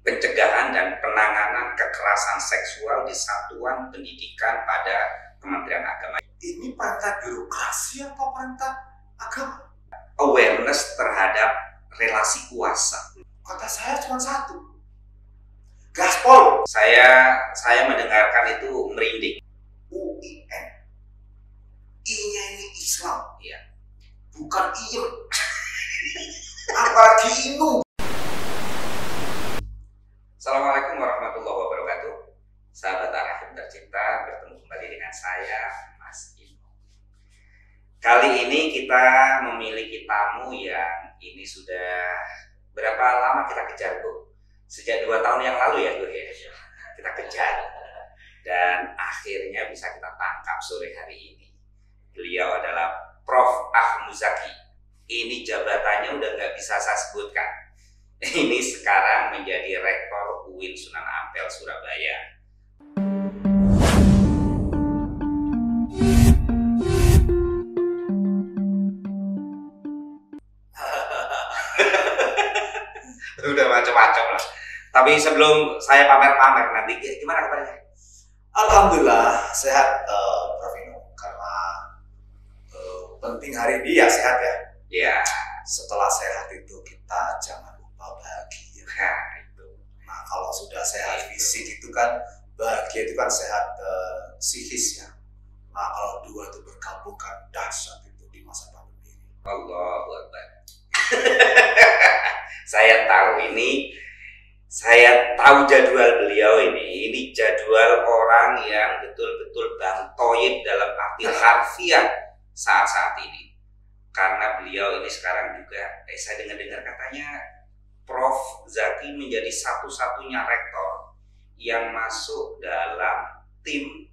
Pencegahan dan Penanganan Kekerasan Seksual di Satuan Pendidikan pada Kementerian Agama. Ini perintah birokrasi atau perintah agama? Awareness terhadap relasi kuasa. Kata saya cuma satu, gaspol. Saya mendengarkan itu merinding. UIN, I-nya ini Islam, Iya. bukan IEM. Apalagi INU. Assalamualaikum warahmatullahi wabarakatuh. Sahabat Arahim tercinta, bertemu kembali dengan saya, Mas Ino. Kali ini kita memiliki tamu yang ini sudah berapa lama kita kejar, Bu? Sejak 2 tahun yang lalu ya, Bu ya. Kita kejar dan akhirnya bisa kita tangkap sore hari ini. Beliau adalah Prof. Ahmad Zaki. Ini jabatannya udah nggak bisa saya sebutkan. Ini sekarang menjadi Rektor UIN Sunan Ampel, Surabaya. Udah macam-macam lah. Tapi sebelum saya pamer-pamer nanti, gimana kabarnya? Alhamdulillah sehat, Prof. Ino. Karena penting hari ini ya sehat ya. Ya, Setelah sehat itu kita jangan lupa bahagia. nah itu. Nah kalau sudah sehat fisik itu kan bahagia itu kan sehat psikis ya. Nah kalau dua itu bergabung kan dahsyat itu di masa pandemi ini. Allahu Akbar. Saya tahu jadwal beliau ini. Ini jadwal orang yang betul-betul bangtoib dalam arti harfiah saat-saat ini. Karena beliau ini sekarang juga, saya dengar-dengar katanya Prof. Zaki menjadi satu-satunya rektor yang masuk dalam tim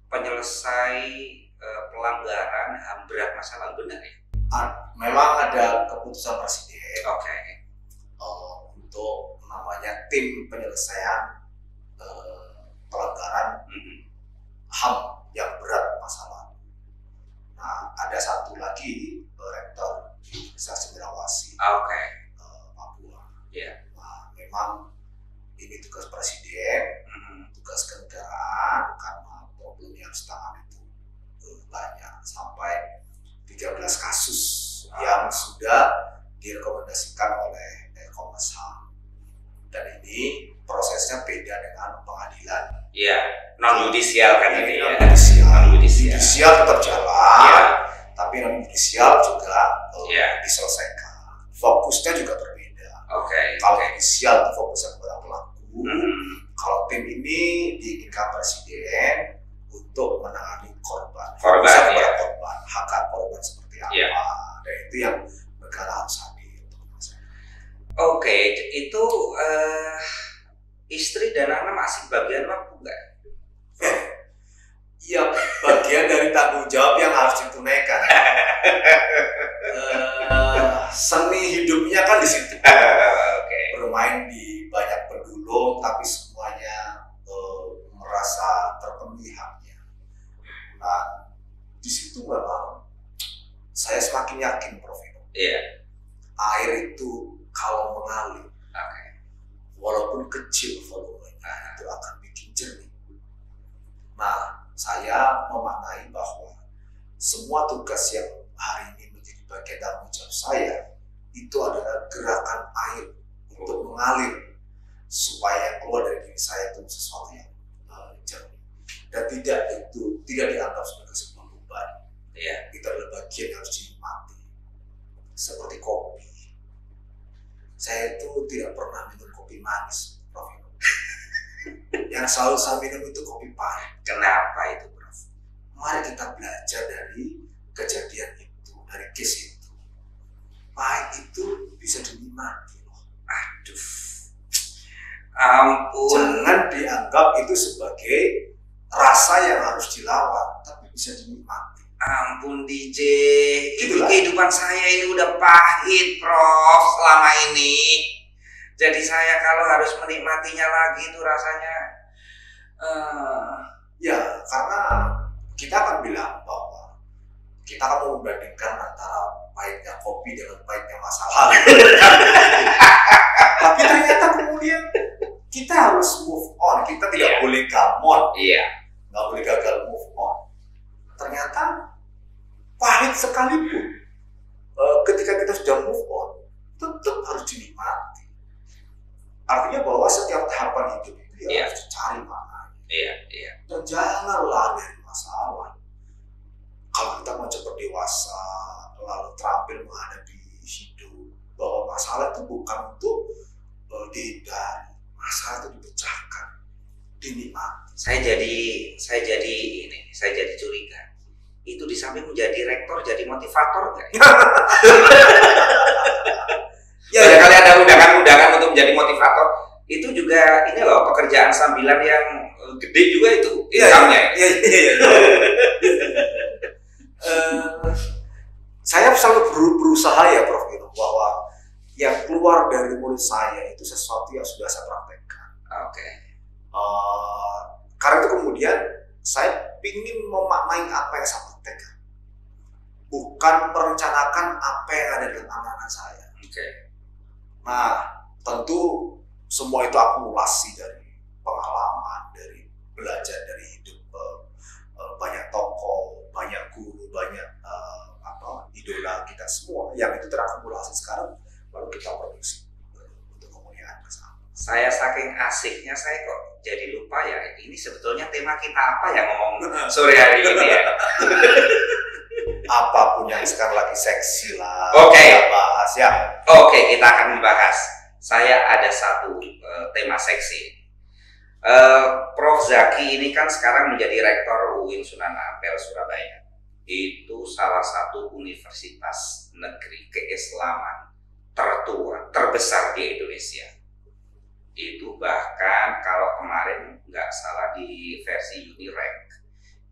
penyelesai pelanggaran HAM berat masa lalu, benar ya? Memang ada keputusan presiden Oke. untuk namanya tim penyelesaian pelanggaran HAM yang berat masa lalu. Nah ada satu lagi rektor di Universitas Cendrawasih, Oke. Papua. Iya. Nah memang ini tugas presiden, tugas kenegaraan karena problem yang harus ditangani itu banyak, sampai 13 kasus yang sudah direkomendasikan oleh Komnas HAM. Dan ini prosesnya beda dengan pengadilan. Iya, non yudisial kan ini ya. Judisial tetap jalan, Iya. tapi non judisial juga Iya. diselesaikan. Fokusnya juga berbeda. Oke. Kalau judisial itu fokusnya kepada pelaku. Mhm. Kalau tim ini diinginkan presiden untuk menangani korban. Korban, Fokusnya kepada ya. korban, hak korban seperti apa. Iya. Dan itu yang negara harus hadir. Oke, itu istri dan anak masih bagian waktu enggak? Iya, bagian dari tanggung jawab yang harus ditunaikan. Seni hidupnya kan di situ. Oke. Bermain di banyak pendulum, tapi semuanya merasa terpenuhi haknya. Nah, di situ memang saya semakin yakin, Prof. Ino. Iya. Air itu kalau mengalir, Oke. walaupun kecil volumenya, itu akan bikin jernih. Nah, saya memaknai bahwa semua tugas yang hari ini menjadi bagian tanggung jawab saya itu adalah gerakan air untuk mengalir supaya yang keluar dari diri saya itu sesuatu yang jernih dan tidak dianggap sebagai sebuah beban. Iya. Itu adalah bagian yang harus dinikmati, seperti kopi. Saya itu tidak pernah minum kopi manis, Prof. Yang selalu saya minum itu kopi pahit. Kenapa itu, Prof? Mari kita belajar dari kejadian itu, dari case itu. Pahit itu bisa dinikmati loh. Aduh. Ampun. Jangan dianggap itu sebagai rasa yang harus dilawan, tapi bisa dinikmati. Ampun DJ, Itulah. kehidupan saya ini udah pahit, Prof, selama ini. Jadi saya kalau harus menikmatinya lagi itu rasanya Ya, karena kita akan bilang bahwa kita akan membandingkan antara pahitnya kopi dengan pahitnya masalah. Tapi ternyata kemudian kita harus move on, kita tidak Iya. boleh gamon, Iya. nggak boleh gagal move on. Ternyata pahit sekalipun, ketika kita sudah move on, tetap harus dinikmati. Artinya bahwa setiap tahapan hidup itu Iya. harus dicari maknanya. Iya. Iya. Dan jangan lari dari masalah. Kalau kita mau cepat dewasa, lalu terampil menghadapi hidup, bahwa masalah itu bukan untuk dihindari, masalah itu dipecahkan, dinikmati. Saya jadi curiga. Itu di samping menjadi rektor, jadi motivator nggak? Ya, Barangkali ada undangan-undangan untuk menjadi motivator. Itu juga ini loh, pekerjaan sambilan yang gede juga itu income-nya. Iya. Saya selalu berusaha ya Prof Gino, bahwa yang keluar dari mulut saya itu sesuatu yang sudah saya praktekkan. Oke. Karena itu kemudian saya ingin memaknai apa yang saya praktekkan, bukan merencanakan apa yang ada dalam angan-angan saya. Oke. Nah, tentu semua itu akumulasi dari pengalaman, dari belajar dari hidup, banyak tokoh, banyak guru, banyak idola kita semua yang itu terakumulasi sekarang lalu kita produksi untuk kemuliaan bersama. Saya saking asiknya saya kok jadi lupa ya. Ini sebetulnya tema kita apa ya ngomong sore hari ini ya? Apapun yang sekarang lagi seksi lah, Oke. kita bahas ya. Oke, kita akan membahas. Saya ada satu tema seksi. Prof Zaki ini kan sekarang menjadi rektor UIN Sunan Ampel Surabaya. Itu salah satu universitas negeri keislaman tertua, terbesar di Indonesia. Itu bahkan kalau kemarin nggak salah di versi Unirank,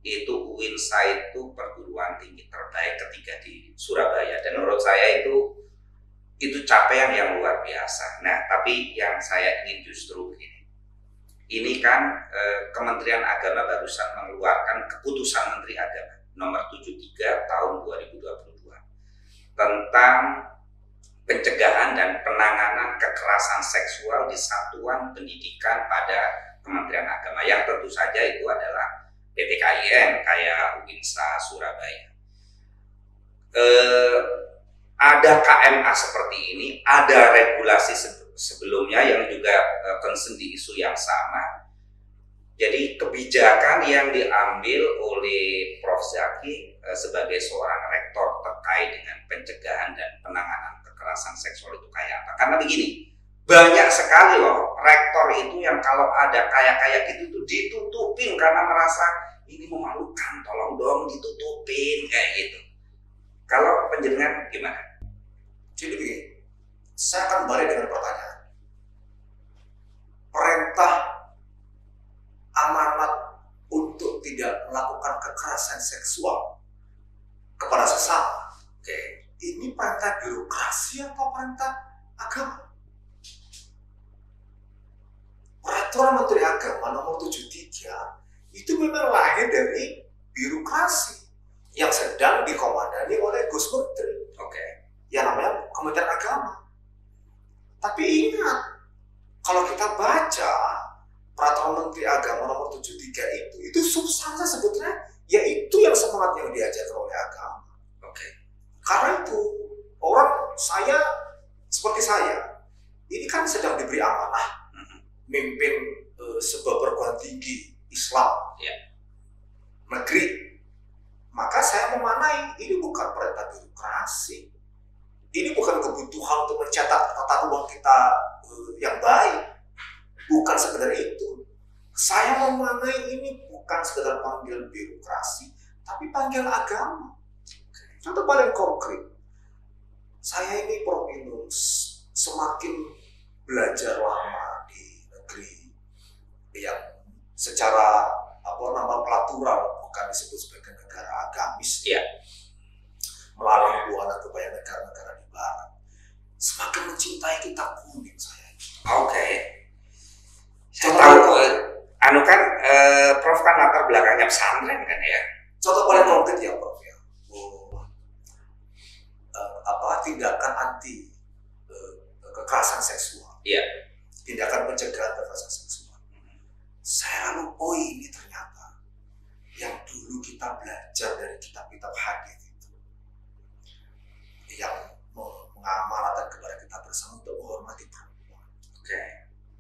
itu UINSA itu perguruan tinggi terbaik ketiga di Surabaya. Dan menurut saya itu capaian yang luar biasa. Nah, tapi yang saya ingin justru begini. Ini kan Kementerian Agama barusan mengeluarkan keputusan Menteri Agama nomor 73 tahun 2022 tentang pencegahan dan penanganan kekerasan seksual di satuan pendidikan pada Kementerian Agama, yang tentu saja itu adalah PTKIN kayak UINSA Surabaya. Ada KMA seperti ini, ada regulasi sebelumnya yang juga concern di isu yang sama. Jadi kebijakan yang diambil oleh Prof Zaki sebagai seorang rektor terkait dengan pencegahan dan penanganan kekerasan seksual itu kayak apa? Karena begini, banyak sekali loh rektor itu yang kalau ada kayak gitu tuh ditutupin karena merasa ini memalukan, tolong dong ditutupin kayak gitu. Kalau penjenengan gimana? Jadi begini, saya akan balik dengan pertanyaan. Perintah amanat untuk tidak melakukan kekerasan seksual kepada sesama. Oke. Ini perintah birokrasi atau perintah agama? Peraturan Menteri Agama nomor 73 itu memang lahir dari birokrasi yang sedang dikomandani oleh Gus Menteri. Oke. Yang namanya Kementerian Agama. Tapi ingat, kalau kita baca Peraturan Menteri Agama nomor 73 itu substansinya sebetulnya yaitu yang semangat yang diajarkan oleh agama. Oke. Karena itu seperti saya, ini kan sedang diberi amanah mimpin sebuah perguruan tinggi Islam negeri. Maka saya memanai ini bukan perintah birokrasi, ini bukan kebutuhan untuk mencetak tata ruang kita yang baik. Bukan sekedar itu. Saya memaknai ini bukan sekedar panggilan birokrasi, tapi panggilan agama. Contoh paling konkret, saya ini Prof Gino semakin belajar lama di negeri yang secara pelaturan bukan disebut sebagai negara agamis, melalui buana kebanyakan negara-negara di barat. Semakin mencintai kitab kuning saya. Oke. Saya tahu, Prof kan latar belakangnya pesantren kan ya. Contoh paling konkret ya Prof ya, tindakan anti kekerasan seksual, tindakan pencegahan berjalan kekerasan seksual. Saya lalu, oh ini ternyata yang dulu kita belajar dari kitab-kitab hadis itu, yang mengamanatkan kepada kita bersama untuk menghormati perempuan. Oke.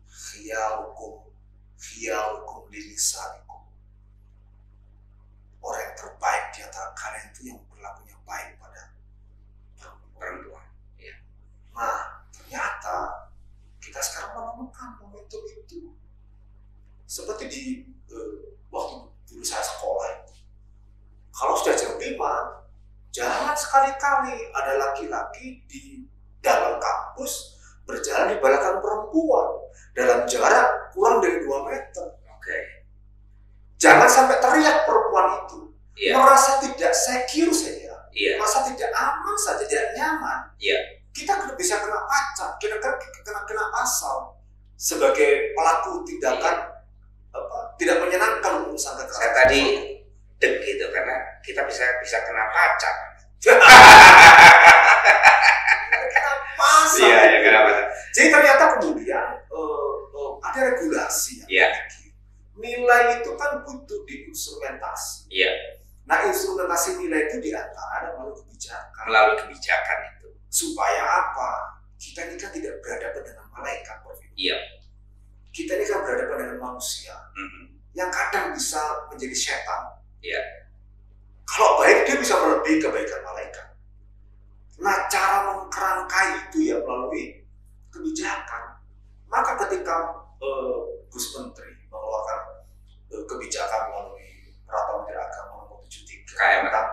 Khiyarukum linisaikum. Orang yang terbaik di antara kalian itu yang berlakunya baik pada Perempuan. Iya. Nah, ternyata kita sekarang menemukan momentum itu. Seperti di waktu dulu saya sekolah itu. Kalau sudah jam 5, jangan sekali-kali ada laki-laki di dalam kampus berjalan di belakang perempuan dalam jarak kurang dari 2 meter. Oke. Jangan sampai teriak perempuan itu. Iya. Merasa tidak secure saja. Iya. Merasa tidak aman saja, tidak nyaman. Iya. Kita bisa kena pacak, kena pasal sebagai pelaku tindakan tidak menyenangkan urusan kekerasan. Saya tadi deg gitu karena kita bisa kena pacak. Kena pasal. Iya, ya kenapa? Jadi ternyata kemudian ada regulasi yang Iya. nilai itu kan butuh diinstrumentasi. Iya. Nah, instrumentasi nilai itu diantara melalui kebijakan. Melalui kebijakan itu. Supaya apa? Kita ini kan tidak berhadapan dengan malaikat, Prof. Iya. Kita ini kan berhadapan dengan manusia yang kadang bisa menjadi setan. Iya. Kalau baik dia bisa melebihi kebaikan malaikat. Nah, cara mengkerangkai itu ya melalui kebijakan. Maka ketika Gus Menteri mengeluarkan kebijakan melalui Peraturan Menteri Agama Nomor 73 tentang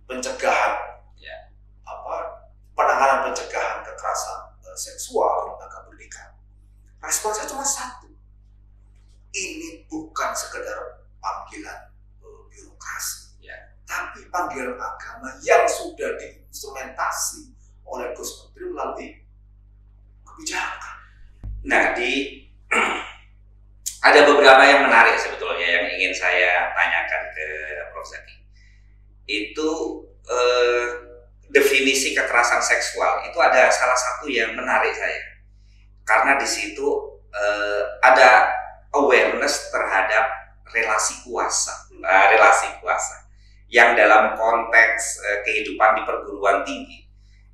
pencegahan, penanganan pencegahan kekerasan seksual di lembaga pendidikan. Respon saya cuma satu. Ini bukan sekedar panggilan birokrasi, tapi panggilan agama yang sudah diinstrumentasi oleh Gus Menteri melalui kebijakan. Nah, ada beberapa yang menarik sebetulnya yang ingin saya tanyakan ke Prof. Zaki. Itu definisi kekerasan seksual itu ada salah satu yang menarik saya. Karena di situ ada awareness terhadap relasi kuasa yang dalam konteks kehidupan di perguruan tinggi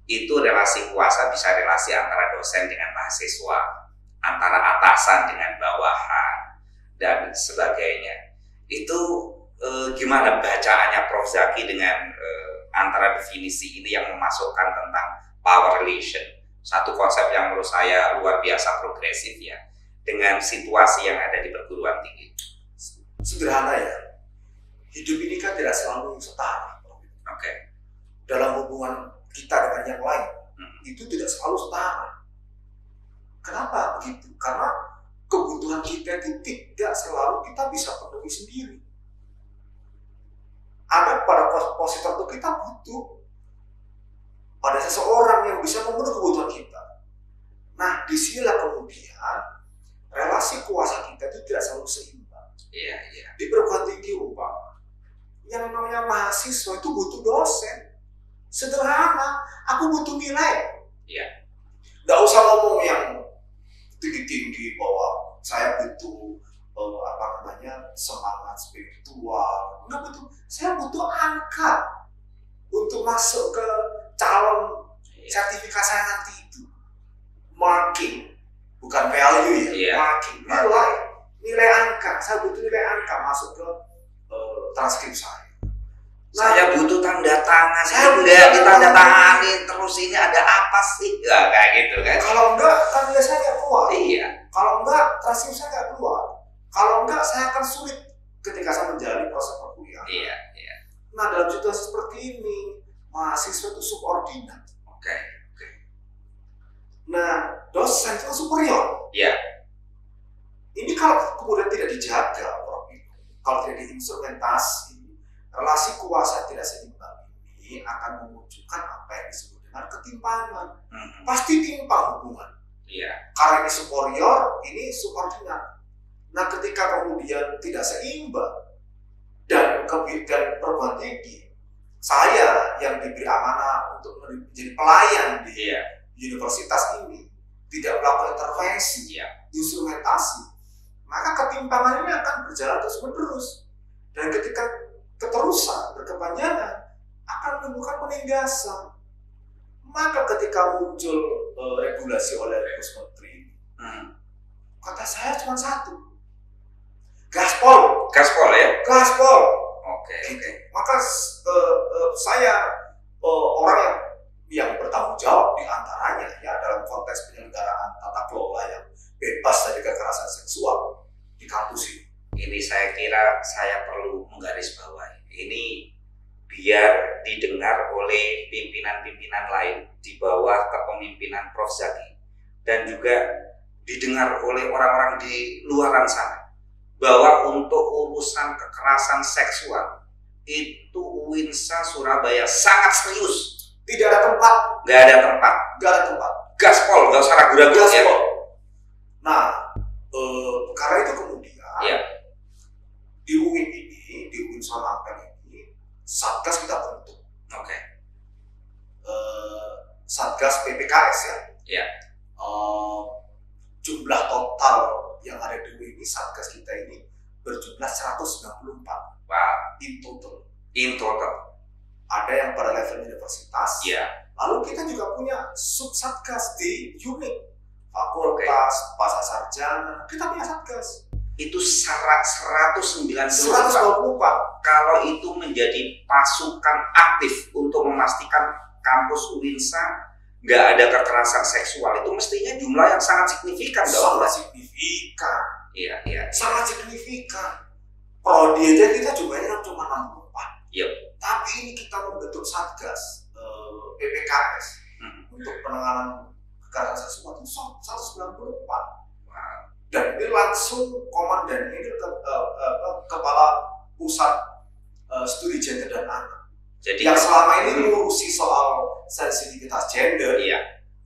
itu relasi kuasa bisa relasi antara dosen dengan mahasiswa, antara atasan dengan bawahan dan sebagainya. Itu gimana bacaannya Prof. Zaki dengan antara definisi ini yang memasukkan tentang power relation, satu konsep yang menurut saya luar biasa progresif ya, dengan situasi yang ada di perguruan tinggi. Sederhana ya, hidup ini kan tidak selalu setara. Oke. Dalam hubungan kita dengan yang lain, itu tidak selalu setara. Kenapa begitu? Karena kebutuhan kita itu tidak selalu kita bisa penuhi sendiri. Ada pada posisi tertentu kita butuh pada seseorang yang bisa memenuhi kebutuhan kita. Nah, disinilah kemudian relasi kuasa kita itu tidak selalu seimbang. Iya. Di perguruan tinggi umpama, yang namanya mahasiswa itu butuh dosen. Sederhana, aku butuh nilai. Iya. Nggak usah ngomong yang tinggi-tinggi bahwa saya butuh semangat spiritual. Nggak butuh. Saya butuh angka untuk masuk ke calon sertifikasi saya nanti itu. Marking, bukan value ya. Marking, nilai angka. Saya butuh nilai angka masuk ke transkrip saya. Saya butuh tanda tangan. Saya udah ditanda tangani terus, ini ada apa sih? Ya, kayak gitu kan. Kalau enggak, kan nilai saya nggak keluar. Iya. Kalau enggak, transkrip saya nggak keluar. Kalau enggak, saya akan sulit ketika saya menjalani proses perkuliahan. Iya. Nah, dalam situasi seperti ini, mahasiswa itu subordinat. Oke. Nah, dosen itu superior. Iya. Ini kalau kemudian tidak dijaga, kalau tidak diinstrumentasi, relasi kuasa tidak seimbang ini akan memunculkan apa yang disebut dengan ketimpangan. Pasti timpang hubungan. Iya. Karena ini superior, ini subordinat. Nah, ketika kemudian tidak seimbang dan perguruan tinggi, saya yang diberi amanah untuk menjadi pelayan di universitas ini, tidak melakukan intervensi, instrumentasi, maka ketimpangan ini akan berjalan terus-menerus. Dan ketika keterusan, berkepanjangan, akan menimbulkan penindasan. Maka ketika muncul regulasi oleh Pos Menteri, kata saya cuma satu, gaspol. Gaspol ya? Gaspol. Oke. Maka saya orang yang bertanggung jawab di antaranya ya dalam konteks penyelenggaraan tata kelola yang bebas dari kekerasan seksual di kampus ini. Ini saya kira saya perlu menggarisbawahi. Ini biar didengar oleh pimpinan-pimpinan lain di bawah kepemimpinan Prof. Zaki dan juga didengar oleh orang-orang di luaran sana bahwa untuk urusan kekerasan seksual itu UINSA Surabaya sangat serius. Tidak ada tempat. Nggak ada tempat. Nggak ada tempat. Gaspol, nggak usah ragu-ragu ya. Nah, karena itu kemudian di UIN ini, di UIN Samampel ini, Satgas kita bentuk. Oke. Satgas PPKS ya. Iya. Jumlah total yang ada di UIN ini, Satgas kita ini berjumlah 194. Wow. In total. Ada yang pada level universitas. Iya. Lalu kita juga punya sub-satgas di unit. Fakultas, pasca sarjana, kita punya satgas. Itu 194. Kalau itu menjadi pasukan aktif untuk memastikan kampus UINSA nggak ada kekerasan seksual, itu mestinya jumlah yang sangat signifikan dong. Sangat signifikan. Iya. Sangat signifikan. Prodi aja kita jumlahnya cuma 64. Yep. Tapi ini kita membentuk satgas PPKS untuk penanganan kekerasan seksual itu 194. Wow. Dan ini langsung komandan ini kepala pusat studi gender dan anak. Jadi yang selama ini mengurusi soal sensitivitas gender. Iya.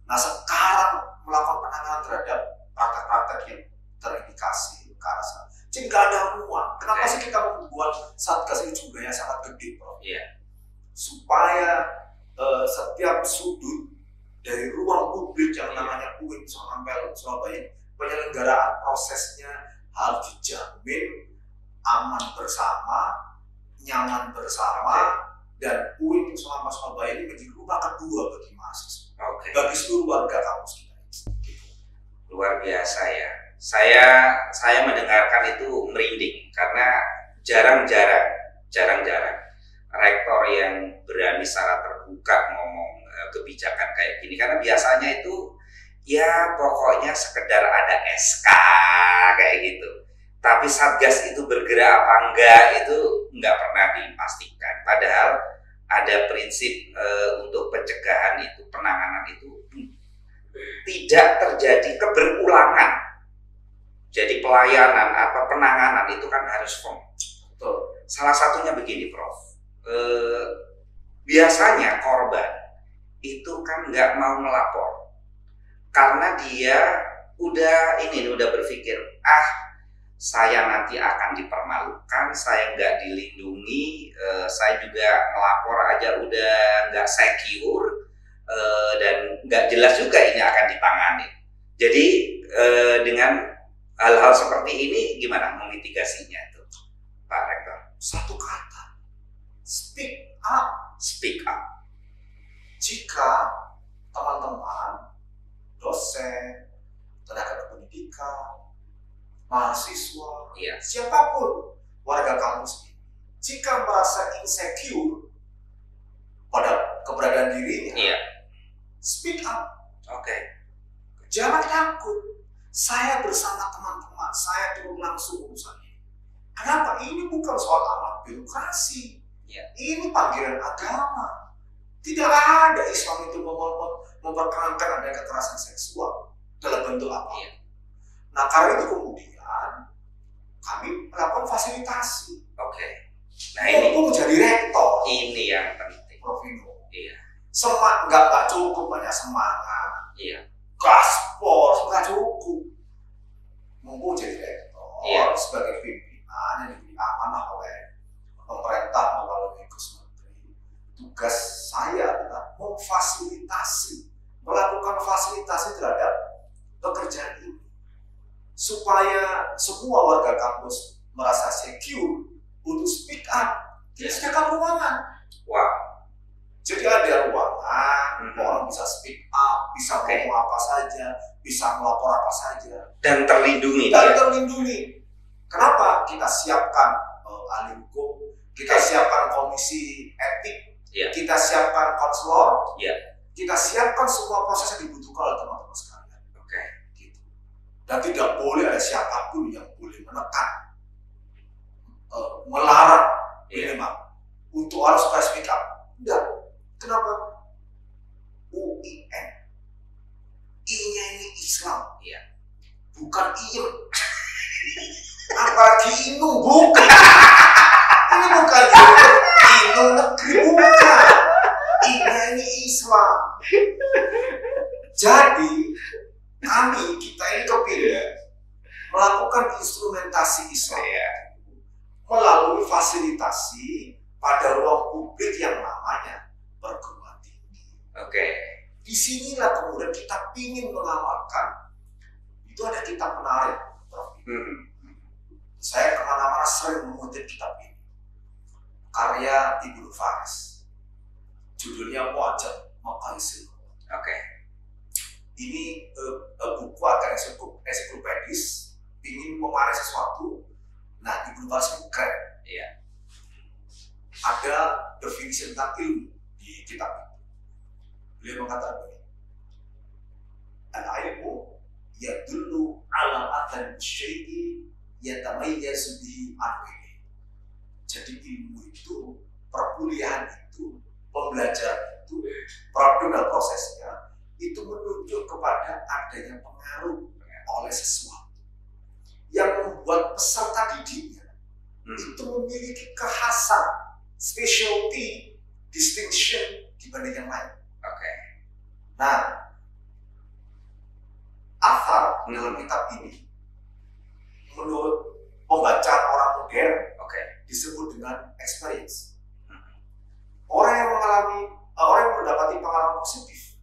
Nah sekarang melakukan penanganan terhadap praktek-praktek yang terindikasi kekerasan. Jadi nggak ada ruang. Kenapa sih kita membuat satgas ini jumlahnya sangat gede, Prof? Iya. Supaya setiap sudut dari ruang publik yang namanya UIN Samampel Surabaya, penyelenggaraan prosesnya harus dijamin aman bersama, nyaman bersama, dan UIN Samampel Surabaya ini menjadi rumah kedua bagi mahasiswa, bagi seluruh warga kampus kita. Luar biasa ya. Saya mendengarkan itu merinding karena jarang-jarang rektor yang berani secara terbuka ngomong kebijakan kayak gini, karena biasanya itu ya pokoknya sekedar ada SK kayak gitu, tapi satgas itu bergerak apa enggak itu nggak pernah dipastikan, padahal ada prinsip untuk pencegahan itu, penanganan itu tidak terjadi keberulangan. Jadi pelayanan atau penanganan itu kan harus firm. Salah satunya begini, Prof. Biasanya korban itu kan nggak mau melapor karena dia udah berpikir, saya nanti akan dipermalukan, saya nggak dilindungi, saya juga ngelapor aja udah nggak secure, dan nggak jelas juga ini akan ditangani. Jadi dengan hal-hal seperti ini gimana memitigasinya itu, Pak Rektor? Satu kata, speak up. Speak up. Jika teman-teman, dosen, tenaga pendidikan, mahasiswa, siapapun warga kampus ini, jika merasa insecure pada keberadaan dirinya, speak up. Jangan takut. Saya bersama teman-teman, saya turun langsung urusan ini. Kenapa? Ini bukan soal alat birokrasi. Ini panggilan agama. Tidak ada Islam itu memperkenankan ada kekerasan seksual dalam bentuk apa. Nah, karena itu kemudian kami melakukan fasilitasi. Nah ini menjadi rektor. Ini yang penting. Prof. Nggak cukup banyak semangat. Gaspol nggak cukup. Mumpung jadi rektor sebagai pimpinan yang diberi amanah oleh pemerintah melalui Gus Menteri, tugas saya adalah melakukan fasilitasi terhadap pekerjaan ini supaya semua warga kampus merasa secure untuk speak up. Kita sediakan ruangan. Wah. Jadi ada ruangan, orang bisa speak up, bisa ngomong apa saja, bisa melapor apa saja. Dan terlindungi. Dan terlindungi. Kenapa? Kita siapkan ahli hukum, kita siapkan komisi etik, kita siapkan konselor, kita siapkan semua proses yang dibutuhkan oleh teman-teman sekalian. Gitu. Dan tidak boleh ada siapapun yang boleh menekan, melarang minimal untuk harus supaya speak up. Tidak. Kenapa? UIN, I-nya ini Islam, bukan IEM. Apalagi Inung, bukan. Ini bukan Inung negeri, bukan. I-nya ini Islam. Jadi kita ini kepilih melakukan instrumentasi Islam melalui fasilitasi pada ruang publik yang namanya perguruan tinggi. Di sinilah kemudian kita ingin mengamalkan. Itu ada kitab menarik, Prof. Saya kemana-mana sering mengutip kitab ini. Karya Ibnu Faris. Judulnya Mu'jam Maqayisil. Ini buku agak ensiklopedis, ingin memarah sesuatu. Nah, Ibnu Faris itu keren. Ada definisi tentang ilmu di kitab itu. Beliau mengatakan begini, al-ilmu yadullu ala athar syai'i yatamayyazu bihi an ghairihi. Jadi ilmu itu, perkuliahan itu, pembelajaran itu, produk dan prosesnya itu menunjuk kepada adanya pengaruh oleh sesuatu yang membuat peserta didiknya itu memiliki kekhasan, specialty, distinction dibanding yang lain. Nah, athar dalam kitab ini menurut pembacaan orang modern disebut dengan experience. Orang yang mendapati pengalaman positif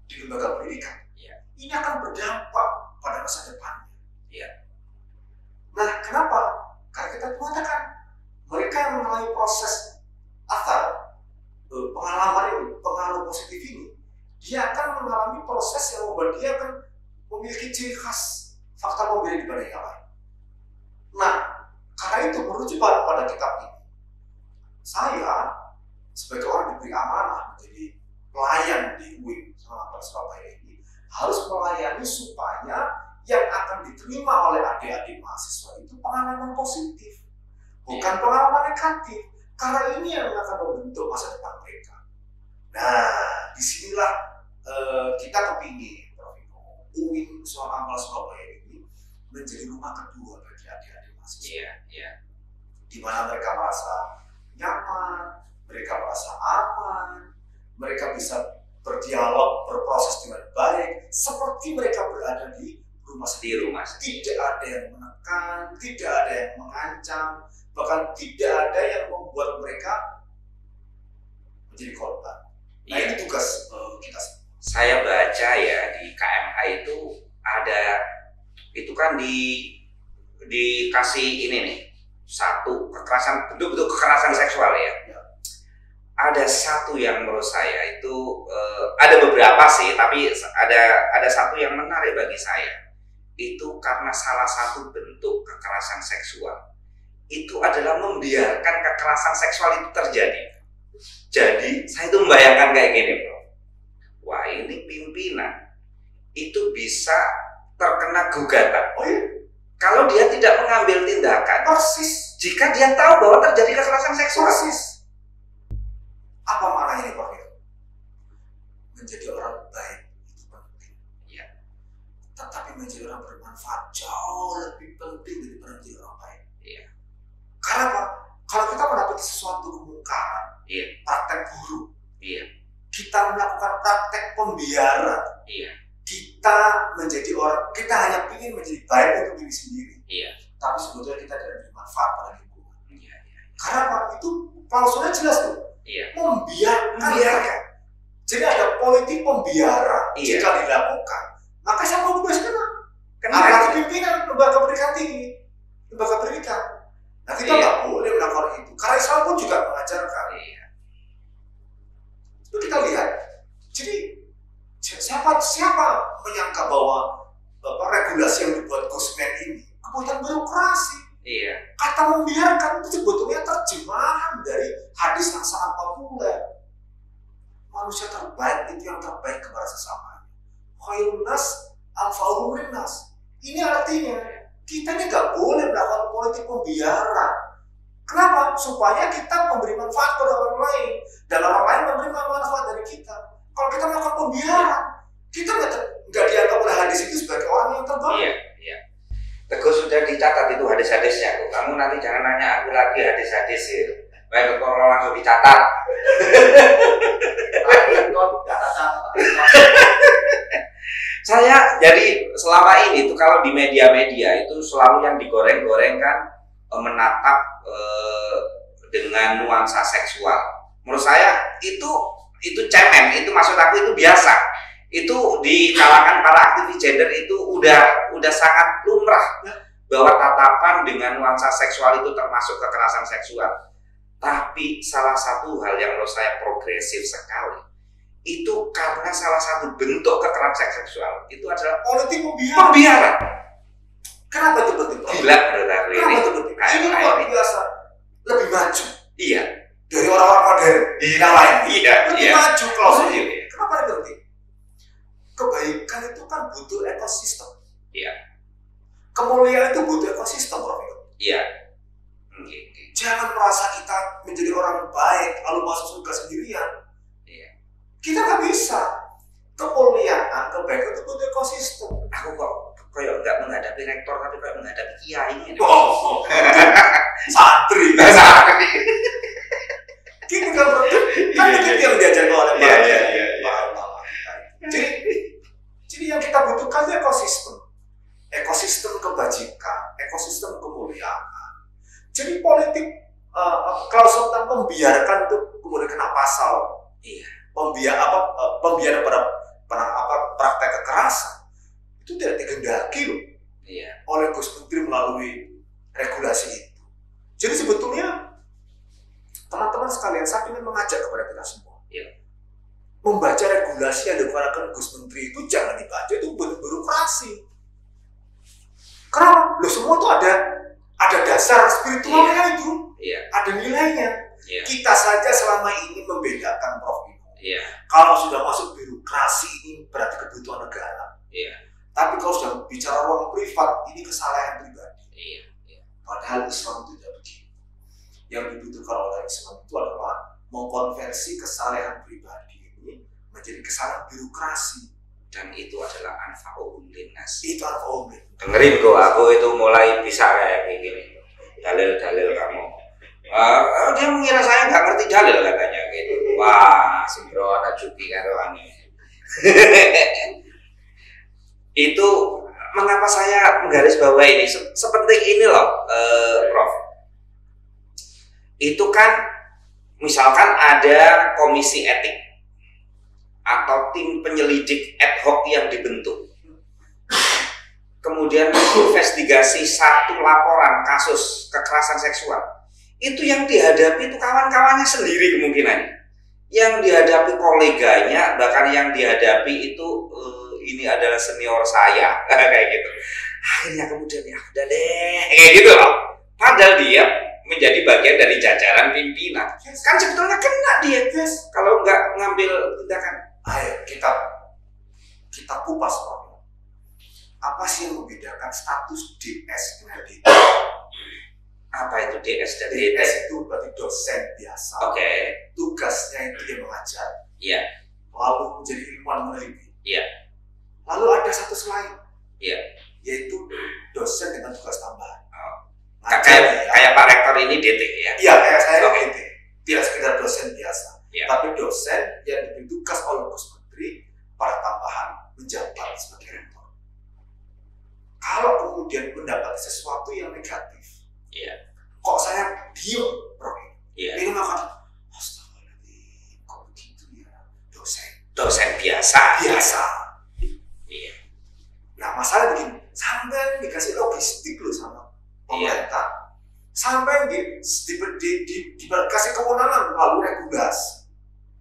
di lembaga pendidikan, ini akan berdampak pada masa depannya. Nah, kenapa? Karena kita mengatakan mereka yang mengalami proses athar, pengalaman ini, pengaruh positif ini, dia akan mengalami proses yang membuat dia akan memiliki ciri khas, faktor pembeda dibanding yang lain. Nah, karena itu merujuk pada kitab ini, saya sebagai orang diberi amanah menjadi pelayan di UIN Surabaya ini harus melayani supaya yang akan diterima oleh adik-adik mahasiswa itu pengalaman positif, bukan pengalaman negatif. Karena ini yang akan membentuk masa depan mereka. Nah, disinilah kita kepingin UIN Surabaya ini menjadi rumah kedua bagi adik-adik mahasiswa. Di mana mereka merasa nyaman, mereka merasa aman, mereka bisa berdialog, berproses dengan baik, seperti mereka berada di rumah sendiri. Tidak ada yang menekan, tidak ada yang mengancam, bahkan tidak ada yang membuat mereka menjadi korban. Nah, itu tugas kita semua. Saya baca ya di KMH itu ada, itu kan dikasih ini nih, satu kekerasan, bentuk-bentuk kekerasan seksual ya. Ada satu yang menurut saya itu ada beberapa sih, tapi ada satu yang menarik bagi saya. Itu karena salah satu bentuk kekerasan seksual itu adalah membiarkan kekerasan seksual itu terjadi. Jadi saya itu membayangkan kayak gini, bro. Wah, ini pimpinan itu bisa terkena gugatan. Kalau dia tidak mengambil tindakan, jika dia tahu bahwa terjadi kekerasan seksual. Apa maknanya ini, Pak? Menjadi orang baik itu penting. Tetapi menjadi orang bermanfaat jauh lebih penting daripada menjadi orang baik. Karena apa? Kalau kita mendapati sesuatu kemungkaran, praktek buruk, kita melakukan praktek pembiaran, kita menjadi orang, kita hanya ingin menjadi baik untuk diri sendiri, tapi sebetulnya kita tidak bermanfaat pada lingkungan. Karena apa? Itu klausulnya jelas tuh, membiarkan. Jadi ada politik pembiaran jika dilakukan, maka siapa bebas kena. Kena. Apalagi pimpinan lembaga pendidikan tinggi, lembaga pendidikan. Nah kita nggak boleh melakukan itu. Karena Islam pun juga mengajarkan. Itu kita lihat. Jadi siapa menyangka bahwa regulasi yang dibuat Gusmen ini kebutuhan birokrasi. Iya. Kata membiarkan itu sebetulnya terjemahan dari hadis yang sangat populer. Manusia terbaik itu yang terbaik kepada sesamanya. Khairun nas anfa'uhum linnas. Ini artinya kita ini nggak boleh melakukan politik pembiaran. Kenapa? Supaya kita memberi manfaat pada orang lain dan orang lain menerima manfaat dari kita. Kalau kita melakukan pembiaran, kita nggak dianggap oleh hadis itu sebagai orang yang terbaik. Iya, iya. Teguh sudah dicatat itu hadis-hadisnya kok. Kamu nanti jangan nanya aku lagi hadis-hadis itu. Baik, kalau langsung dicatat. Saya jadi selama ini tuh kalau di media-media itu selalu yang digoreng-goreng kan menatap dengan nuansa seksual. Menurut saya itu cemen, itu maksud aku itu biasa. Itu di kalangan para aktivis gender itu udah sangat lumrah bahwa tatapan dengan nuansa seksual itu termasuk kekerasan seksual. Tapi salah satu hal yang menurut saya progresif sekali itu karena salah satu bentuk kekerasan seksual itu adalah politik pembiaran. Kenapa itu penting? Gila menurut aku ini. Kenapa itu penting? Ini luar biasa, lebih maju. Iya. Dari orang-orang modern yang lain. Iya. Lebih maju klausulnya. Kenapa itu penting? Kebaikan itu kan butuh ekosistem. Iya. Kemuliaan itu butuh ekosistem, Prof. Iya. Jangan merasa kita menjadi orang baik lalu masuk surga sendirian. Iya. Kita nggak bisa. Kemuliaan, kebaikan itu butuh ekosistem. Aku kok kayak nggak menghadapi rektor tapi kayak menghadapi kiai ini. Oh, santri. Kita kan begitu yang diajarkan oleh para ulama. Jadi yang kita butuhkan itu ekosistem kebajikan, ekosistem kemuliaan. Jadi politik klausul tentang membiarkan itu kemudian kena pasal. Iya. Pembiaran pada praktek kekerasan itu tidak digendaki loh. Iya. Oleh Gus Menteri melalui regulasi itu. Jadi sebetulnya teman-teman sekalian, saya ingin mengajak kepada kita semua. Iya. Membaca regulasi yang dikeluarkan Gus Menteri itu jangan dibaca itu birokrasi. Kenapa? Loh semua itu ada dasar spiritualnya itu. Iya. Ada nilainya. Iya. Kita saja selama ini membedakan Prof. Iya. Kalau sudah masuk birokrasi ini berarti kebutuhan negara. Iya. Tapi kalau sudah bicara ruang privat ini kesalahan pribadi. Iya. Iya. Padahal Islam itu tidak begitu. Yang dibutuhkan oleh Islam itu adalah mengkonversi kesalahan pribadi ini menjadi kesalahan birokrasi. Dan itu adalah anfa'uhum linnas. Itu anfa'uhum linnas. Dengerin kok, aku itu mulai bisa kayak gini. Dalil-dalil kamu. Dia mengira saya nggak ngerti dalil katanya gitu. Wah, sembro anak cuti kan rohani. Itu mengapa saya menggarisbawahi ini sepenting ini loh, Prof. Itu kan misalkan ada komisi etik atau tim penyelidik ad hoc yang dibentuk. Kemudian investigasi satu laporan kasus kekerasan seksual. Itu yang dihadapi itu kawan-kawannya sendiri kemungkinannya. Yang dihadapi koleganya, bahkan yang dihadapi itu ini adalah senior saya kayak gitu. Akhirnya kemudian ya udah deh kayak gitu loh. Padahal dia menjadi bagian dari jajaran pimpinan. Kan sebetulnya kena dia kalau nggak ngambil tindakan. Ayo kita kupas Pak. Apa sih yang membedakan status DS dengan DT? Apa itu DS dan DT? DS itu berarti dosen biasa. Oke. Tugasnya itu dia mengajar. Iya. Lalu menjadi ilmuwan meneliti. Iya. Lalu ada satu selain. Iya. Yaitu dosen dengan tugas tambahan. Kayak Pak Rektor ini DT ya? Iya, kayak saya Okay. DT. Tidak sekedar dosen biasa. Iya. Tapi dosen yang diberi tugas oleh Gus Menteri pada tambahan menjabat sebagai rektor. Kalau kemudian mendapat sesuatu yang negatif, Iya. kok saya diem, Bro? Iya. Ini makan, astagfirullahaladzim, kok begitu ya, dosen Dosen biasa. biasa. Iya. Nah masalah begini, sampai dikasih logistik loh sama pemerintah, sampai dikasih kewenangan melalui regulasi.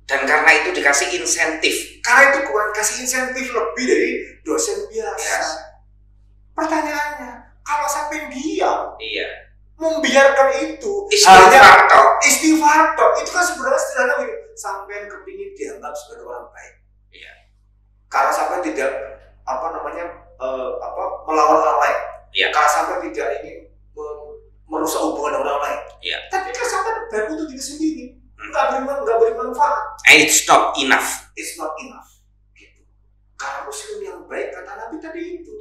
Dan karena itu dikasih insentif. Karena itu kurang kasih insentif lebih dari dosen biasa. Pertanyaannya, kalau sampai diam, membiarkan itu istighfar itu kan sebenarnya sederhana gitu. Sampai kepingin dianggap sebagai orang baik. Karena sampai tidak melawan orang lain. Karena sampai tidak ingin merusak hubungan orang lain. Tapi kan sampai baik untuk diri sendiri. Nggak beri manfaat. It's not enough. It's not enough. Gitu. Karena muslim yang baik kata Nabi tadi itu.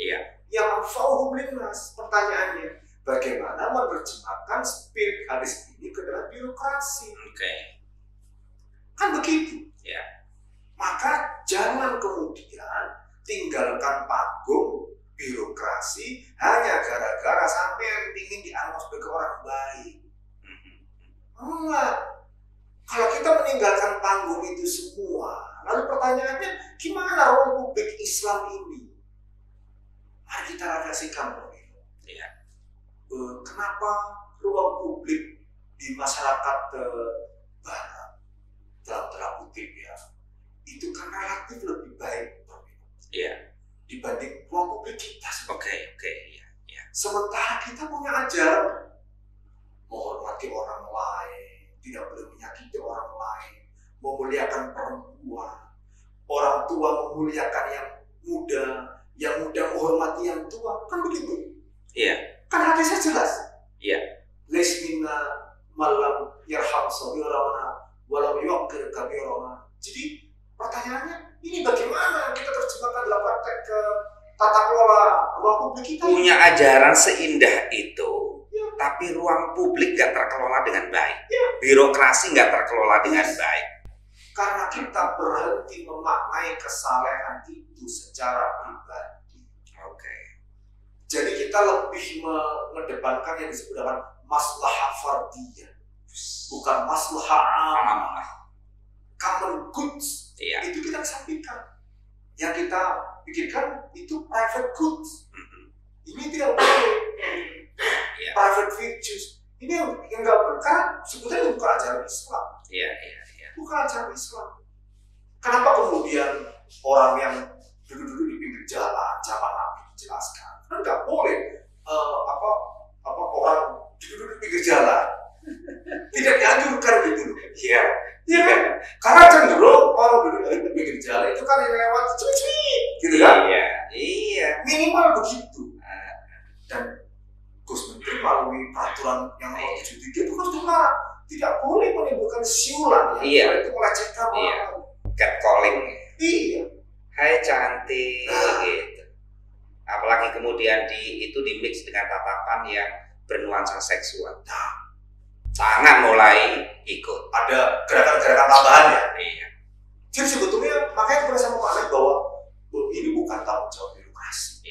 Yang manfa'uhum linnas. Pertanyaannya, bagaimana menerjemahkan spirit hadis ini ke dalam birokrasi? Kan begitu. Maka jangan kemudian tinggalkan panggung birokrasi hanya gara-gara sampai ingin dianggap sebagai orang baik. Enggak. Kalau kita meninggalkan panggung itu semua, lalu pertanyaannya, gimana ruang publik Islam ini? Mari kita refleksikan. Kenapa ruang publik di masyarakat barat, dalam tanda kutip itu kan relatif lebih baik dibanding ruang publik kita. Sementara kita punya ajaran menghormati orang lain, tidak boleh menyakiti orang lain, memuliakan perempuan, orang tua memuliakan yang muda menghormati yang tua, kan begitu? Kan hadisnya jelas. Lesmina malam yarham sabirana walau yuqir kabirana. Jadi pertanyaannya, ini bagaimana kita terjemahkan dalam praktek ke tata kelola ruang publik kita? Punya ajaran seindah itu, tapi ruang publik nggak terkelola dengan baik. Birokrasi nggak terkelola dengan baik. Karena kita berhenti memaknai kesalehan itu secara pribadi. Jadi kita lebih mengedepankan yang disebut dengan maslahah fardiyah, bukan maslahah ammah. Common goods itu kita kesampingkan. Yang kita pikirkan itu private goods. Ini tidak boleh. Private virtues. Ini yang nggak berkah. Sebetulnya bukan ajaran Islam. Bukan ajaran Islam. Kenapa kemudian orang yang duduk-duduk di pinggir jalan, zaman Nabi dijelaskan, kan nggak boleh orang duduk-duduk di pinggir jalan. Tidak dianjurkan gitu loh. Kan? Karena cenderung orang duduk di pinggir jalan itu kan yang lewat cuci, gitu kan? Minimal begiitu. Dan Gus Menteri melalui peraturan yang nomor 73 itu kan sudah tidak boleh menimbulkan siulan itu melecehkan orang. Catcalling. Hai cantik, gitu. Apalagi kemudian itu di-mix dengan tatapan yang bernuansa seksual. Tangan mulai ikut. Ada gerakan-gerakan tambahan ya. Jadi sebetulnya makanya kita sama maknai bahwa ini bukan tanggung jawab birokrasi.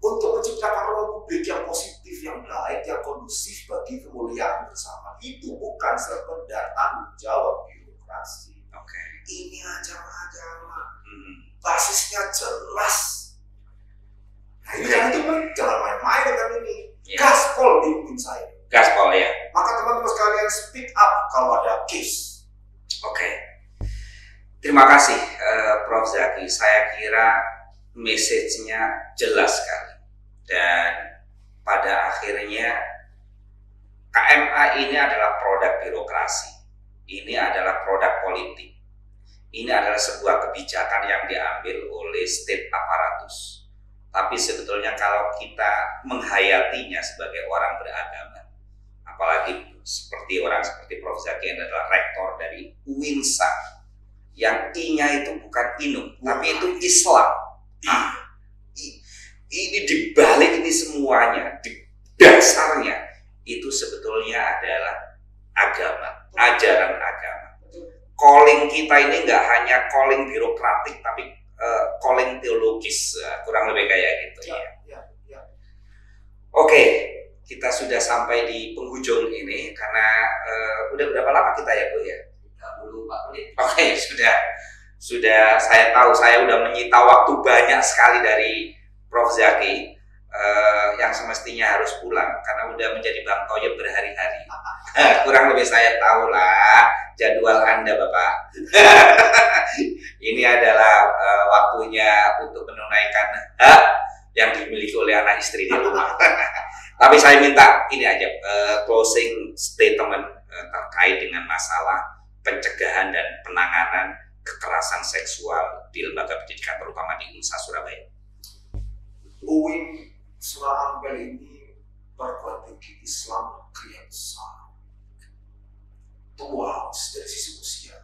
Untuk menciptakan ruang publik yang positif, yang baik, yang kondusif bagi kemuliaan bersama, itu bukan sekedar tanggung jawab birokrasi. Ini ajaran agama, basisnya jelas. Nah ini kan itu jangan main-main dengan ini. Gaspol di ujung saya. Gaspol Maka teman-teman sekalian speak up kalau ada case. Terima kasih Prof. Zaki. Saya kira message-nya jelas sekali. Dan pada akhirnya KMA ini adalah produk birokrasi. Ini adalah produk politik. Ini adalah sebuah kebijakan yang diambil oleh state apparatus. Tapi sebetulnya kalau kita menghayatinya sebagai orang beragama, apalagi seperti Prof. Zaki adalah rektor dari UINSA, yang I-nya itu bukan Inung, tapi itu Islam. Ini dibalik ini semuanya, di dasarnya itu sebetulnya adalah agama, ajaran agama. Calling kita ini nggak hanya calling birokratik, tapi calling teologis, kurang lebih kayak gitu ya. Oke, kita sudah sampai di penghujung ini karena udah berapa lama kita ya Bu ya? 34 menit. Oke, sudah. Saya tahu saya udah menyita waktu banyak sekali dari Prof. Zaki yang semestinya harus pulang karena udah menjadi Bang Toyib berhari-hari. Kurang lebih saya tahu lah jadwal Anda, Bapak. Ini adalah waktunya untuk menunaikan hak yang dimiliki oleh anak istri di rumah. Tapi saya minta ini aja closing statement terkait dengan masalah pencegahan dan penanganan kekerasan seksual di lembaga pendidikan terutama di UNSA Surabaya. UIN Surah Ampel ini perguruan tinggi Islam negeri yang besar, tua dari sisi usia.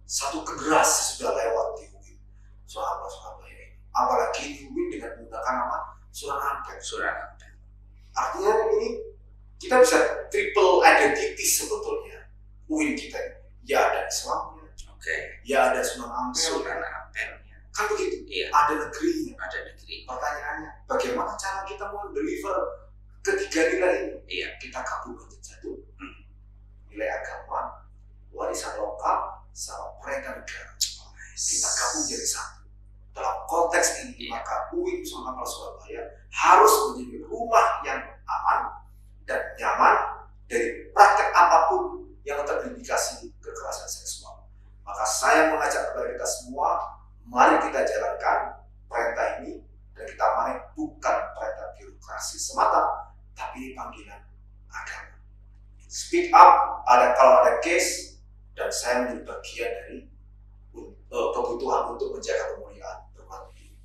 Satu generasi sudah lewat di UIN Surah Ampel Surabaya ini. Apalagi di UIN dengan menggunakan nama Surah Ampel. Surah Ampel. Artinya ini kita bisa triple identity sebetulnya UIN kita ini. Ya ada Islamnya, ya ada Surah Ampel. Surah Ampel. Kan begitu, Iya. ada negerinya. Ada negeri. Pertanyaannya, bagaimana cara kita mau deliver ketiga nilai ini? Iya. Kita gabungkan satu, nilai agama, warisan lokal, sama perintah negara. Kita gabung jadi satu. Dalam konteks ini, maka UIN Surah Ampel Surabaya harus menjadi rumah yang aman dan nyaman dari praktek apapun yang terindikasi kekerasan seksual. Maka saya mengajak kepada kita semua, mari kita jalankan perintah ini, dan kita mari bukan perintah birokrasi semata, tapi panggilan agama. Speak up, kalau ada case, dan saya menjadi bagian dari kebutuhan untuk menjaga kemuliaan perguruan tinggi.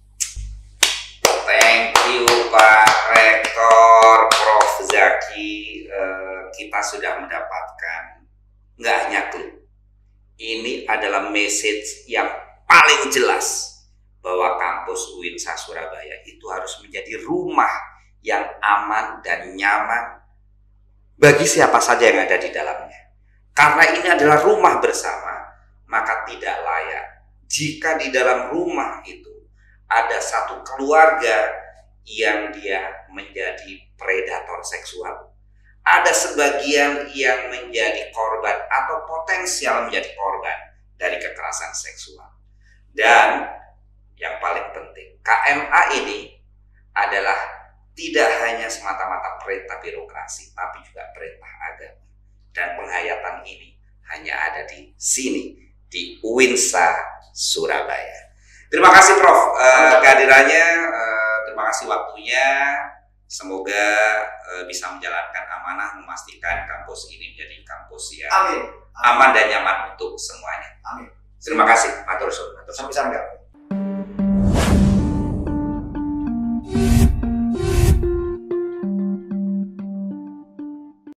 Thank you Pak Rektor, Prof. Zaki. Kita sudah mendapatkan nggak hanya clue, ini adalah message yang paling jelas bahwa kampus UINSA Surabaya itu harus menjadi rumah yang aman dan nyaman bagi siapa saja yang ada di dalamnya. Karena ini adalah rumah bersama, maka tidak layak jika di dalam rumah itu ada satu keluarga yang dia menjadi predator seksual. Ada sebagian yang menjadi korban atau potensial menjadi korban dari kekerasan seksual. Dan yang paling penting, KMA ini adalah tidak hanya semata-mata perintah birokrasi, tapi juga perintah agama. Dan penghayatan ini hanya ada di sini, di UINSA Surabaya. Terima kasih Prof. Kehadirannya, terima kasih waktunya. Semoga bisa menjalankan amanah, memastikan kampus ini menjadi kampus yang aman dan nyaman untuk semuanya. Amin. Terima kasih, matur suwun. Sampai-sampai.